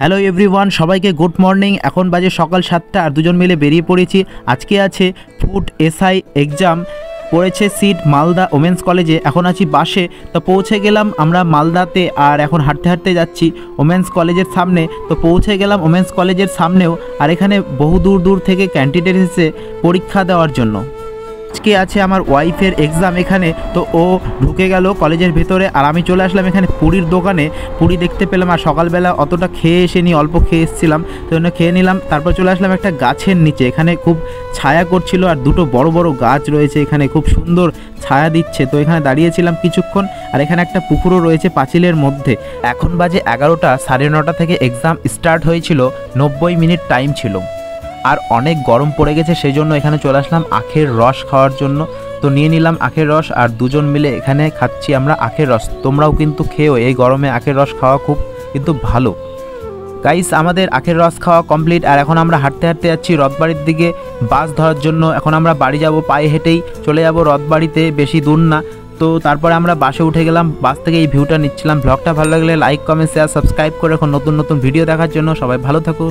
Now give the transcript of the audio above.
Hello everyone, সবাইকে good morning. এখন বাজে সকাল 7টা আর দুজন মিলে বেরিয়ে পড়েছি। আজকে আছে ফুড এসআই এক্সাম, পড়েছে সিট মালদা ওমেন্স কলেজে। এখন আছি বাসে, তো পৌঁছে গেলাম আমরা মালদাতে আর এখন হাঁটতে হাঁটতে যাচ্ছি ওমেন্স কলেজের সামনে। তো পৌঁছে গেলাম ওমেন্স কলেজের সামনেও, আর এখানে বহু দূর দূর থেকে ক্যান্ডিডেট এসেছে পরীক্ষা দেওয়ার জন্য। আজকে আছে আমার ওয়াইফের এক্সাম এখানে, তো ও ঢুকে গেল কলেজের ভেতরে আর আমি চলে আসলাম এখানে পুরীর দোকানে। পুরি দেখতে পেলাম, আর সকালবেলা অতটা খেয়ে এসেনি, অল্প খেয়ে এসেছিলাম, তো জন্য খেয়ে নিলাম। তারপর চলে আসলাম একটা গাছের নিচে, এখানে খুব ছায়া করছিল আর দুটো বড় বড় গাছ রয়েছে, এখানে খুব সুন্দর ছায়া দিচ্ছে। তো এখানে দাঁড়িয়েছিলাম কিছুক্ষণ, আর এখানে একটা পুকুরও রয়েছে পাঁচিলের মধ্যে। এখন বাজে 11টা, 9:30 থেকে এক্সাম স্টার্ট হয়েছিল, 90 মিনিট টাইম ছিল। আর অনেক গরম পড়ে গেছে, সেই জন্য এখানে চলে আসলাম আখের রস খাওয়ার জন্য। তো নিয়ে নিলাম আখের রস আর দুজন মিলে এখানে খাচ্ছি আমরা আখের রস। তোমরাও কিন্তু খেও, এই গরমে আখের রস খাওয়া খুব কিন্তু ভালো। গাইস, আমাদের আখের রস খাওয়া কমপ্লিট, আর এখন আমরা হাঁটতে হাঁটতে যাচ্ছি রথবাড়ির দিকে বাস ধরার জন্য। এখন আমরা বাড়ি যাব, পায়ে হেঁটেই চলে যাব রথবাড়িতে, বেশি দূর না। তো তারপরে আমরা বাসে উঠে গেলাম, বাস থেকে এই ভিউটা নিচ্ছিলাম। ব্লগটা ভালো লাগলে লাইক কমেন্ট শেয়ার সাবস্ক্রাইব করে এখন নতুন নতুন ভিডিও দেখার জন্য সবাই ভালো থাকো।